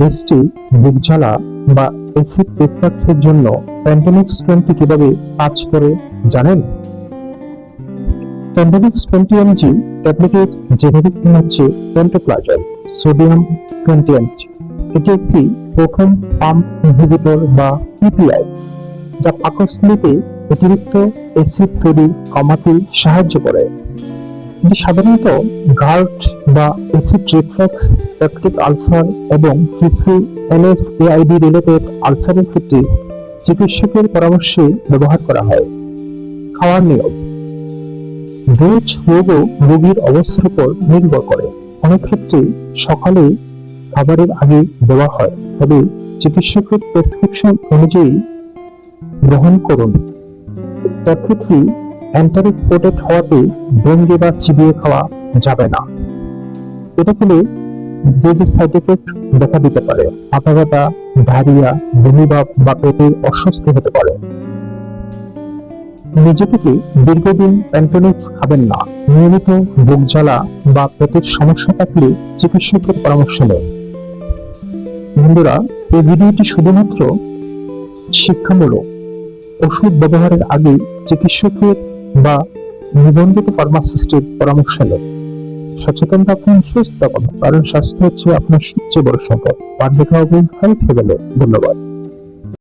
Gastric, বুক জ্বালা বা acid রিফ্লাক্সের জন্য প্যান্টোনিক্স 20 কিভাবে কাজ করে জানেন? প্যান্টোনিক্স 20 mg ট্যাবলেটের জেনেরিক নাম হচ্ছে পেন্টোপ্লাজল সোডিয়াম 20 mg। এটি একটি প্রথম পাম্প ইনহিবিটর বা পিপিআই, যা পাকস্থলীতে অতিরিক্ত অ্যাসিড তৈরি কমাতে সাহায্য করে। এটি সাধারণত গার্ড বা অ্যাসিড রিফ্লাক্স, পেপটিক আলসার এবং কিছু এনএসএআইডি রিলেটেড আলসারের ক্ষেত্রে চিকিৎসকের পরামর্শে ব্যবহার করা হয়। খাওয়ার নিয়ম: ডোজ রোগ ও রোগীর অবস্থার উপর নির্ভর করে। অনেক ক্ষেত্রে সকালে খাবারের আগে দেওয়া হয়, তবে চিকিৎসকের প্রেসক্রিপশন অনুযায়ী গ্রহণ করুন। ট্যাবলেটটি এন্টারিক কোটেড হওয়াতে ভেঙে বা চিবিয়ে খাওয়া যাবে না। এটা খেলে যে সাইড এফেক্ট দেখা দিতে পারে: মাথা ব্যথা, ডায়রিয়া, বমিভাব বা পেটে অস্বস্তি হতে পারে। নিজে থেকে দীর্ঘদিন প্যান্টোনিক্স খাবেন না। নিয়মিত বুক জ্বালা বা পেটের সমস্যা থাকলে চিকিৎসকের পরামর্শ নেন। বন্ধুরা, এই ভিডিওটি শুধুমাত্র শিক্ষামূলক। ওষুধ ব্যবহারের আগে চিকিৎসকের বা নিবন্ধিত ফার্মাসিস্টের পরামর্শ নেন। সচেতন থাকুন, সুস্থ থাকুন, কারণ স্বাস্থ্য হচ্ছে আপনার সবচেয়ে বড় সম্পদ। আর দেখা হবে হেলথ লেভেলে। ধন্যবাদ।